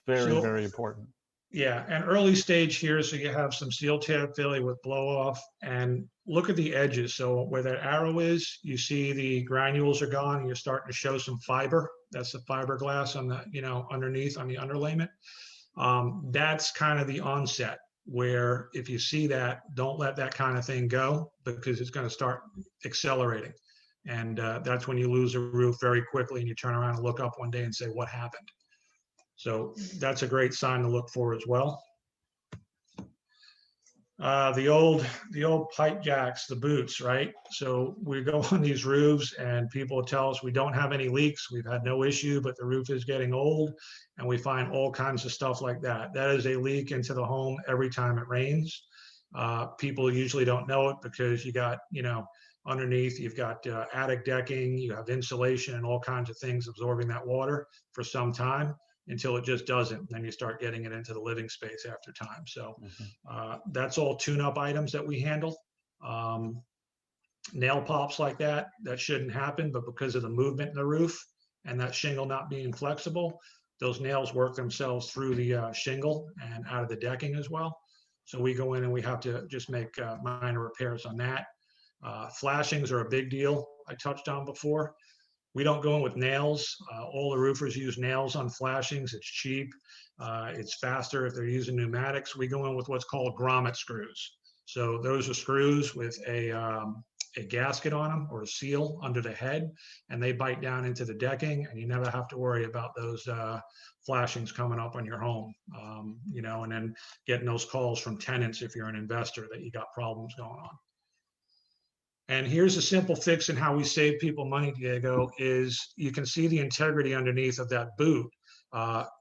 [SPEAKER 1] very, very important.
[SPEAKER 2] Yeah, and early stage here, so you have some seal tab failure with blow off, and look at the edges. So where that arrow is, you see the granules are gone, and you're starting to show some fiber. That's the fiberglass on the, you know, underneath on the underlayment. That's kind of the onset, where if you see that, don't let that kind of thing go, because it's going to start accelerating. And that's when you lose a roof very quickly, and you turn around and look up one day and say, what happened? So that's a great sign to look for as well. The old pipe jacks, the boots, right? So we go on these roofs and people tell us we don't have any leaks. We've had no issue, but the roof is getting old, and we find all kinds of stuff like that. That is a leak into the home every time it rains. People usually don't know it, because you got, you know, underneath. You've got attic decking, you have insulation and all kinds of things absorbing that water for some time until it just doesn't. Then you start getting it into the living space after time. So that's all tune-up items that we handle. Nail pops like that shouldn't happen, but because of the movement in the roof and that shingle not being flexible, those nails work themselves through the shingle and out of the decking as well. So we go in and we have to just make minor repairs on that. Flashings are a big deal, I touched on before. We don't go in with nails. All the roofers use nails on flashings. It's cheap. It's faster if they're using pneumatics. We go in with what's called grommet screws. So those are screws with a gasket on them or a seal under the head, and they bite down into the decking, and you never have to worry about those flashings coming up on your home, you know, and then getting those calls from tenants if you're an investor that you got problems going on. And here's a simple fix in how we save people money, Diego, is you can see the integrity underneath of that boot,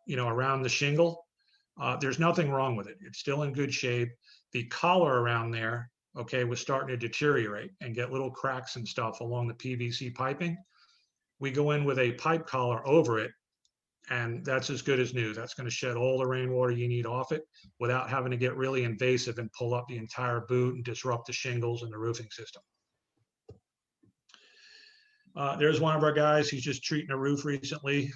[SPEAKER 2] you know, around the shingle. There's nothing wrong with it. It's still in good shape. The collar around there, okay, was starting to deteriorate and get little cracks and stuff along the PVC piping. We go in with a pipe collar over it, and that's as good as new. That's going to shed all the rainwater you need off it without having to get really invasive and pull up the entire boot and disrupt the shingles and the roofing system. There's one of our guys, he's just treating a roof recently.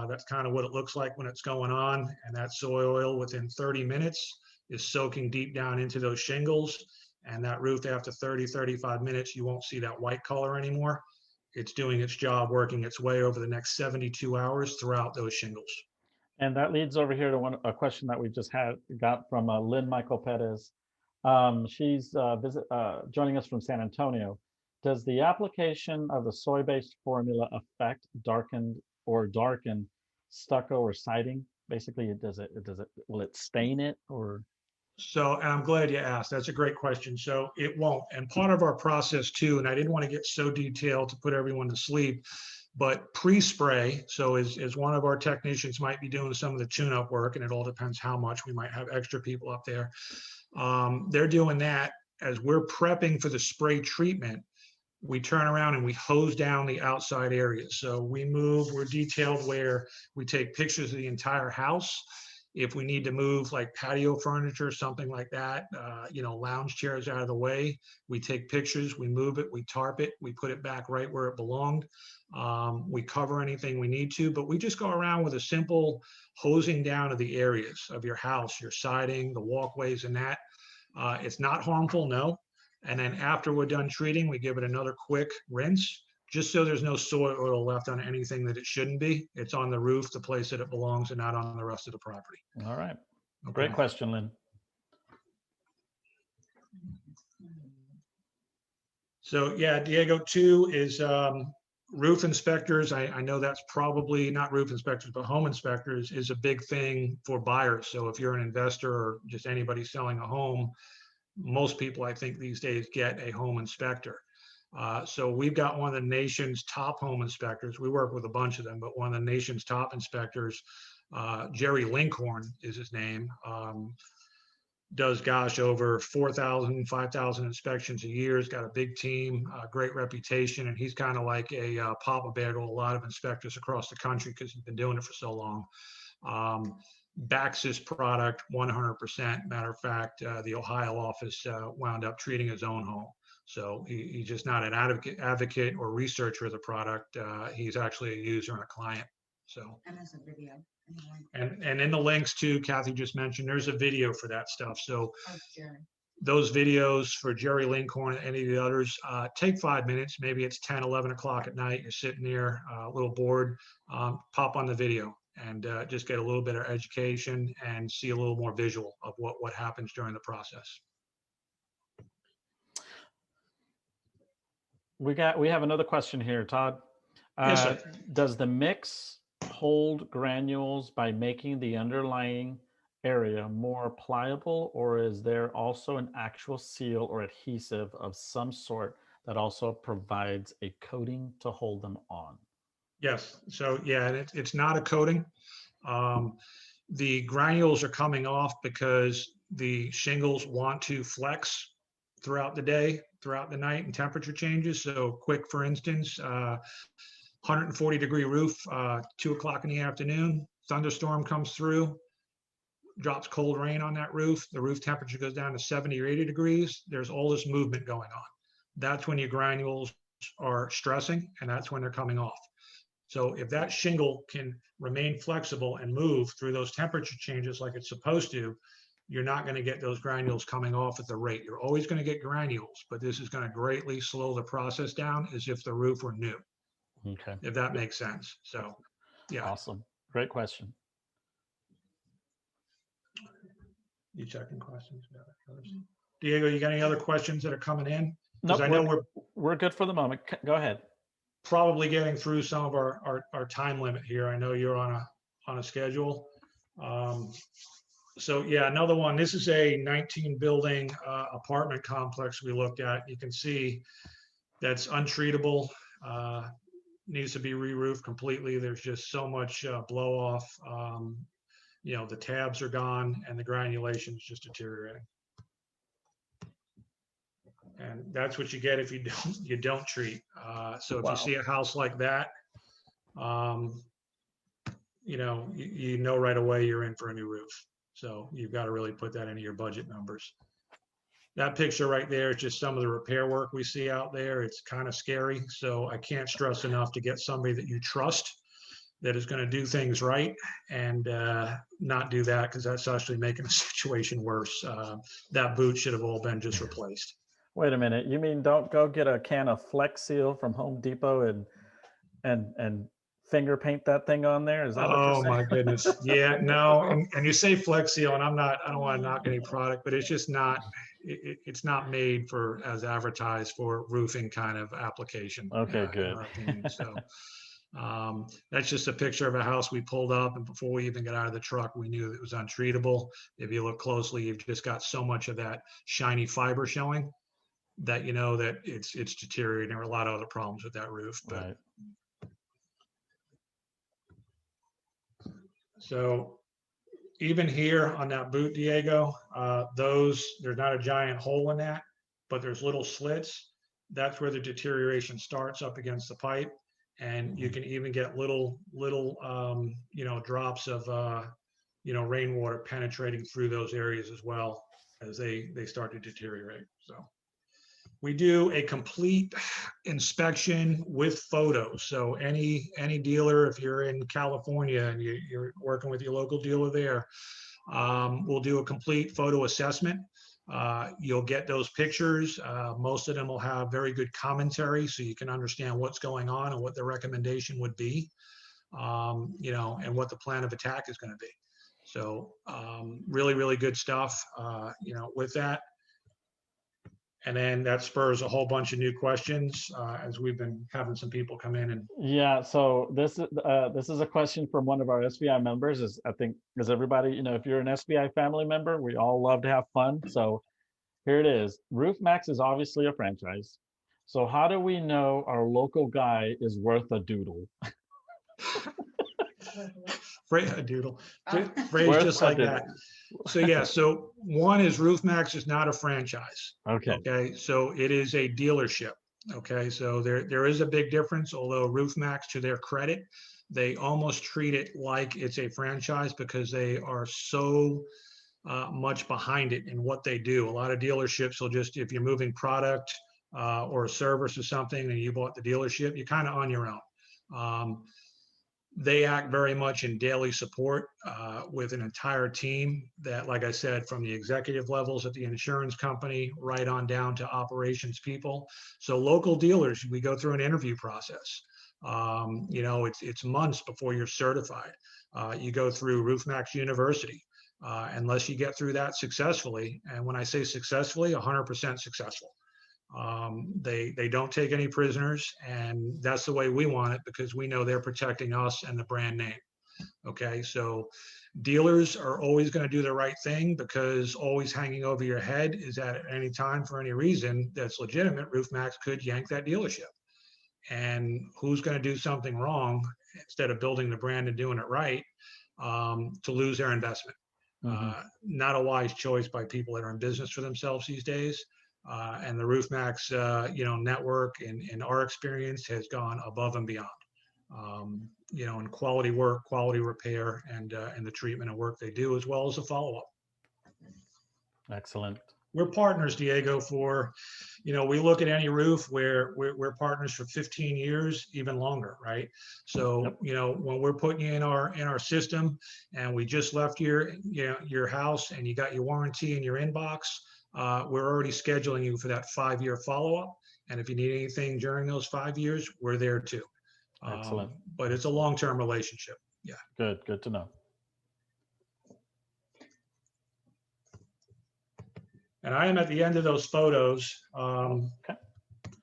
[SPEAKER 2] That's kind of what it looks like when it's going on. And that soy oil within 30 minutes is soaking deep down into those shingles. And that roof, after 30, 35 minutes, you won't see that white color anymore. It's doing its job, working its way over the next 72 hours throughout those shingles.
[SPEAKER 1] And that leads over here to a question that we just got from Lynn Michael Perez. She's joining us from San Antonio. Does the application of the soy-based formula affect darken stucco or siding? Basically, will it stain it or?
[SPEAKER 2] So I'm glad you asked. That's a great question. So it won't. And part of our process too, and I didn't want to get so detailed to put everyone to sleep, but pre-spray, so as one of our technicians might be doing some of the tune-up work, and it all depends how much, we might have extra people up there. They're doing that as we're prepping for the spray treatment. We turn around and we hose down the outside areas. So we're detailed where we take pictures of the entire house. If we need to move like patio furniture, something like that, you know, lounge chairs out of the way, we take pictures, we move it, we tarp it, we put it back right where it belonged. We cover anything we need to, but we just go around with a simple hosing down of the areas of your house, your siding, the walkways and that. It's not harmful, no. And then after we're done treating, we give it another quick rinse, just so there's no soy oil left on anything that it shouldn't be. It's on the roof, the place that it belongs, and not on the rest of the property.
[SPEAKER 1] All right.
[SPEAKER 2] Okay.
[SPEAKER 1] Great question, Lynn.
[SPEAKER 2] So yeah, Diego, too, is roof inspectors. I know that's probably not roof inspectors, but home inspectors is a big thing for buyers. So if you're an investor or just anybody selling a home, most people, I think, these days get a home inspector. So we've got one of the nation's top home inspectors. We work with a bunch of them, but one of the nation's top inspectors, Jerry Linkhorn is his name, does, gosh, over 4,000, 5,000 inspections a year. He's got a big team, great reputation, and he's kind of like a papa bear to a lot of inspectors across the country because he's been doing it for so long. Backs his product 100%. Matter of fact, the Ohio office wound up treating his own home. So he's just not an advocate or researcher of the product. He's actually a user and a client. So. And there's a video. And in the links too, Kathy just mentioned, there's a video for that stuff. So those videos for Jerry Linkhorn and any of the others, take 5 minutes. Maybe it's 10, 11 o'clock at night. You're sitting there a little bored, pop on the video and just get a little bit of education and see a little more visual of what happens during the process.
[SPEAKER 1] We have another question here, Todd.
[SPEAKER 2] Yes, sir.
[SPEAKER 1] Does the mix hold granules by making the underlying area more pliable, or is there also an actual seal or adhesive of some sort that also provides a coating to hold them on?
[SPEAKER 2] Yes. So yeah, it's not a coating. The granules are coming off because the shingles want to flex throughout the day throughout the night and temperature changes. So quick, for instance, 140-degree roof, 2 o'clock in the afternoon, thunderstorm comes through, drops cold rain on that roof. The roof temperature goes down to 70 or 80 degrees. There's all this movement going on. That's when your granules are stressing, and that's when they're coming off. So if that shingle can remain flexible and move through those temperature changes like it's supposed to, you're not going to get those granules coming off at the rate. You're always going to get granules, but this is going to greatly slow the process down as if the roof were new.
[SPEAKER 1] Okay.
[SPEAKER 2] If that makes sense. So, yeah.
[SPEAKER 1] Awesome. Great question.
[SPEAKER 2] You checking questions? Diego, you got any other questions that are coming in? Because
[SPEAKER 1] Nope,
[SPEAKER 2] I know
[SPEAKER 1] we're good for the moment. Go ahead.
[SPEAKER 2] probably getting through some of our time limit here. I know you're on a schedule. So yeah, another one. This is a 19 building apartment complex we looked at. You can see that's untreatable. Needs to be re-roofed completely. There's just so much blow off. The tabs are gone and the granulation is just deteriorating. And that's what you get if you don't treat. So if you see a house like that, you know right away you're in for a new roof. So you've got to really put that into your budget numbers. That picture right there is just some of the repair work we see out there. It's kind of scary. So I can't stress enough to get somebody that you trust that is going to do things right and not do that, because that's actually making the situation worse. That boot should have all been just replaced.
[SPEAKER 1] Wait a minute. You mean don't go get a can of Flex Seal from Home Depot and finger paint that thing on there? Is that what you're saying?
[SPEAKER 2] Oh my goodness. Yeah, no. And you say Flex Seal, and I don't want to knock any product, but it's just not, it's not made for, as advertised for, roofing kind of application.
[SPEAKER 1] Okay, good.
[SPEAKER 2] In our opinion. So that's just a picture of a house we pulled up, and before we even got out of the truck, we knew it was untreatable. If you look closely, you've just got so much of that shiny fiber showing that you know that it's deteriorating. There are a lot of other problems with that roof, but
[SPEAKER 1] Right.
[SPEAKER 2] So even here on that boot, Diego, there's not a giant hole in that, but there's little slits. That's where the deterioration starts up against the pipe. And you can even get little drops of, rainwater penetrating through those areas as well as they start to deteriorate. So we do a complete inspection with photos. So any dealer, if you're in California and you're working with your local dealer there, we'll do a complete photo assessment. You'll get those pictures. Most of them will have very good commentary, so you can understand what's going on and what the recommendation would be, and what the plan of attack is going to be. So really, really good stuff, with that. And then that spurs a whole bunch of new questions as we've been having some people come in and.
[SPEAKER 1] Yeah. So this is a question from one of our SBI members. Is everybody, if you're an SBI family member, we all love to have fun. So here it is. RoofMaxx is obviously a franchise. So how do we know our local guy is worth a doodle?
[SPEAKER 2] A doodle. Phrase just like that. So yeah, so one is RoofMaxx is not a franchise. Okay. So it is a dealership. Okay. So there is a big difference, although RoofMaxx, to their credit, they almost treat it like it's a franchise because they are so much behind it in what they do. A lot of dealerships will just, if you're moving product or a service or something and you bought the dealership, you're kind of on your own. They act very much in daily support with an entire team that, like I said, from the executive levels at the insurance company right on down to operations people. So local dealers, we go through an interview process. It's months before you're certified. You go through RoofMaxx University. Unless you get through that successfully, and when I say successfully, 100% successful. They don't take any prisoners, and that's the way we want it because we know they're protecting us and the brand name. Okay, so dealers are always going to do the right thing because always hanging over your head is that at any time, for any reason that's legitimate, RoofMaxx could yank that dealership. And who's going to do something wrong instead of building the brand and doing it right to lose their investment? Not a wise choice by people that are in business for themselves these days. And the RoofMaxx, network in our experience has gone above and beyond. In quality work, quality repair, and the treatment and work they do, as well as the follow-up.
[SPEAKER 1] Excellent.
[SPEAKER 2] We're partners, Diego, we look at any roof where we're partners for 15 years, even longer, right? So,
[SPEAKER 1] Yep.
[SPEAKER 2] when we're putting you in our system and we just left your house and you got your warranty in your inbox, we're already scheduling you for that 5-year follow-up. And if you need anything during those 5 years, we're there too.
[SPEAKER 1] Excellent.
[SPEAKER 2] But it's a long-term relationship. Yeah.
[SPEAKER 1] Good to know.
[SPEAKER 2] And I am at the end of those photos
[SPEAKER 1] Okay.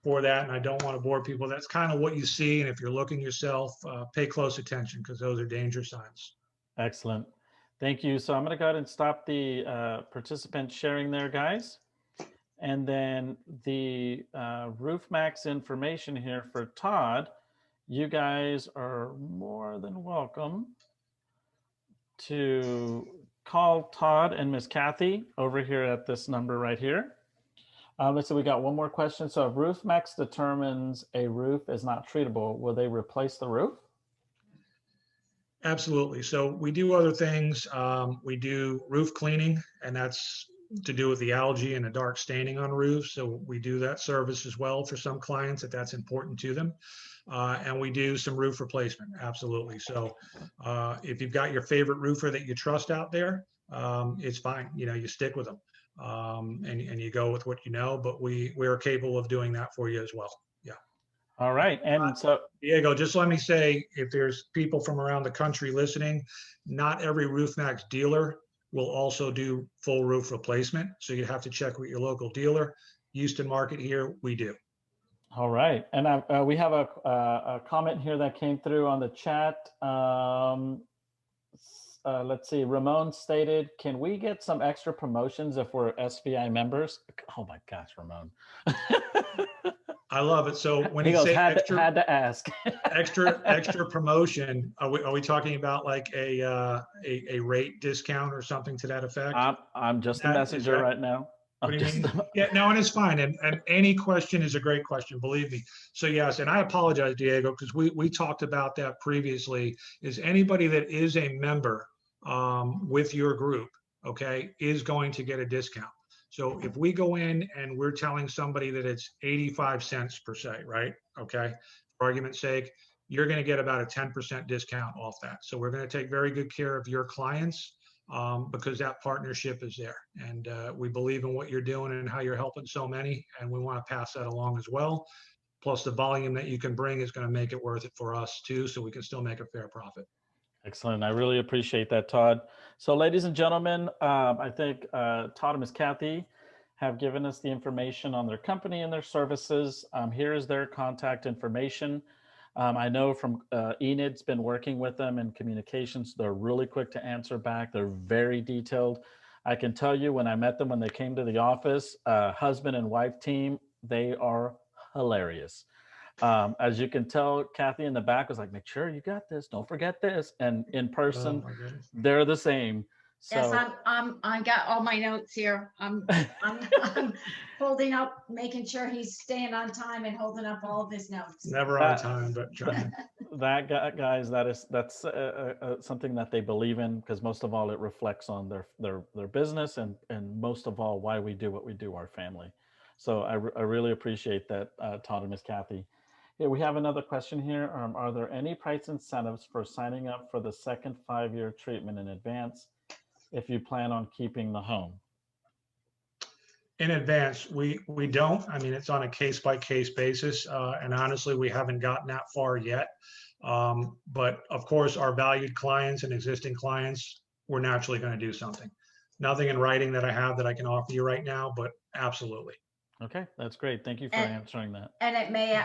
[SPEAKER 2] for that, and I don't want to bore people. That's kind of what you see. And if you're looking yourself, pay close attention because those are danger signs.
[SPEAKER 1] Excellent. Thank you. So I'm going to go ahead and stop the participant sharing there, guys. And then the RoofMaxx information here for Todd. You guys are more than welcome to call Todd and Miss Kathy over here at this number right here. Let's see, we got one more question. So if RoofMaxx determines a roof is not treatable, will they replace the roof?
[SPEAKER 2] Absolutely. So we do other things. We do roof cleaning, and that's to do with the algae and the dark staining on roofs. So we do that service as well for some clients if that's important to them. And we do some roof replacement. Absolutely. So if you've got your favorite roofer that you trust out there, it's fine. You stick with them and you go with what you know, but we're capable of doing that for you as well. Yeah.
[SPEAKER 1] All right. And so
[SPEAKER 2] Diego, just let me say, if there's people from around the country listening, not every RoofMaxx dealer will also do full roof replacement. So you have to check with your local dealer. Houston market here, we do.
[SPEAKER 1] All right. And we have a comment here that came through on the chat. Let's see. Ramon stated, can we get some extra promotions if we're SVI members? Oh my gosh, Ramon.
[SPEAKER 2] I love it. So when
[SPEAKER 1] he
[SPEAKER 2] you
[SPEAKER 1] goes,
[SPEAKER 2] say
[SPEAKER 1] had
[SPEAKER 2] extra,
[SPEAKER 1] to ask.
[SPEAKER 2] extra promotion, are we talking about like a rate discount or something to that effect?
[SPEAKER 1] I'm just a messenger right now.
[SPEAKER 2] What do you mean? Yeah, no, and it's fine. And any question is a great question, believe me. So yes, and I apologize, Diego, because we talked about that previously. Is anybody that is a member with your group, okay, is going to get a discount. So if we go in and we're telling somebody that it's 85 cents per se, right? Okay, for argument's sake, you're going to get about a 10% discount off that. So we're going to take very good care of your clients because that partnership is there. And we believe in what you're doing and how you're helping so many. And we want to pass that along as well. Plus the volume that you can bring is going to make it worth it for us too, so we can still make a fair profit.
[SPEAKER 1] Excellent. I really appreciate that, Todd. So ladies and gentlemen, I think Todd and Ms. Kathy have given us the information on their company and their services. Here is their contact information. I know from Enid's been working with them in communications. They're really quick to answer back. They're very detailed. I can tell you when I met them, when they came to the office, husband and wife team, they are hilarious. As you can tell, Kathy in the back was like, make sure you got this. Don't forget this. And in person, they're the same. So,
[SPEAKER 3] yes, I got all my notes here. I'm holding up, making sure he's staying on time and holding up all of his notes.
[SPEAKER 2] Never on time, but trying.
[SPEAKER 1] Guys, that's something that they believe in, because most of all, it reflects on their business and most of all, why we do what we do, our family. So I really appreciate that, Todd and Ms. Kathy. Here, we have another question here. Are there any price incentives for signing up for the second 5-year treatment in advance if you plan on keeping the home?
[SPEAKER 2] In advance, we don't. I mean, it's on a case-by-case basis. And honestly, we haven't gotten that far yet. But of course, our valued clients and existing clients, we're naturally going to do something. Nothing in writing that I have that I can offer you right now, but absolutely.
[SPEAKER 1] Okay, that's great. Thank you for answering that.
[SPEAKER 3] And it may,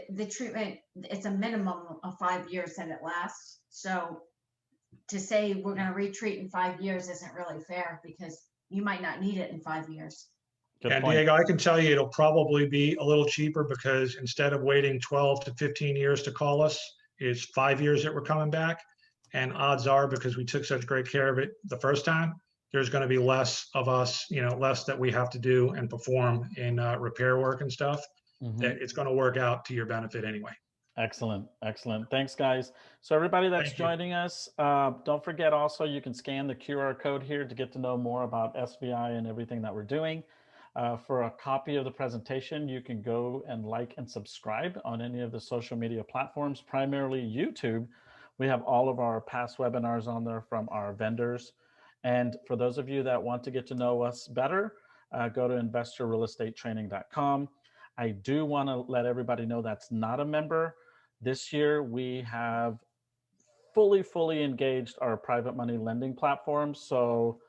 [SPEAKER 3] the treatment, it's a minimum of 5 years that it lasts. So to say we're going to retreat in 5 years isn't really fair, because you might not need it in 5 years.
[SPEAKER 1] Good
[SPEAKER 2] and
[SPEAKER 1] point.
[SPEAKER 2] Diego, I can tell you it'll probably be a little cheaper, because instead of waiting 12 to 15 years to call us, it's 5 years that we're coming back. And odds are, because we took such great care of it the first time, there's going to be less of us, less that we have to do and perform in repair work and stuff. That it's going to work out to your benefit anyway.
[SPEAKER 1] Excellent. Excellent. Thanks, guys. So everybody that's
[SPEAKER 2] Thank you.
[SPEAKER 1] joining us, don't forget also you can scan the QR code here to get to know more about SVI and everything that we're doing. For a copy of the presentation, you can go and like and subscribe on any of the social media platforms, primarily YouTube. We have all of our past webinars on there from our vendors. And for those of you that want to get to know us better, go to investorrealestatetraining.com. I do want to let everybody know that's not a member. This year, we have fully engaged our private money lending platform. So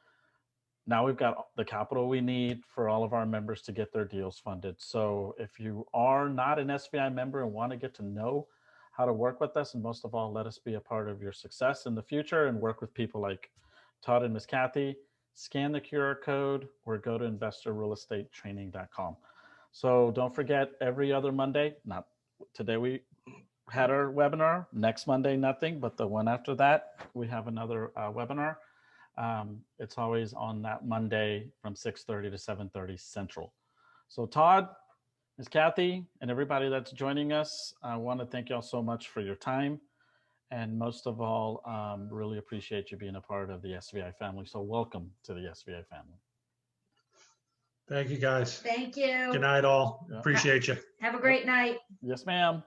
[SPEAKER 1] now we've got the capital we need for all of our members to get their deals funded. So if you are not an SVI member and want to get to know how to work with us, and most of all, let us be a part of your success in the future and work with people like Todd and Miss Kathy, scan the QR code or go to investorrealestatetraining.com. So don't forget, every other Monday, not today we had our webinar, next Monday nothing, but the one after that we have another webinar. It's always on that Monday from 6:30 to 7:30 Central. So Todd, Ms. Kathy, and everybody that's joining us, I want to thank y'all so much for your time. And most of all, really appreciate you being a part of the SVI family. So welcome to the SVI family.
[SPEAKER 2] Thank you, guys.
[SPEAKER 3] Thank you.
[SPEAKER 2] Good night, all.
[SPEAKER 1] Yeah.
[SPEAKER 2] Appreciate you.
[SPEAKER 3] Have a great night.
[SPEAKER 1] Yes, ma'am.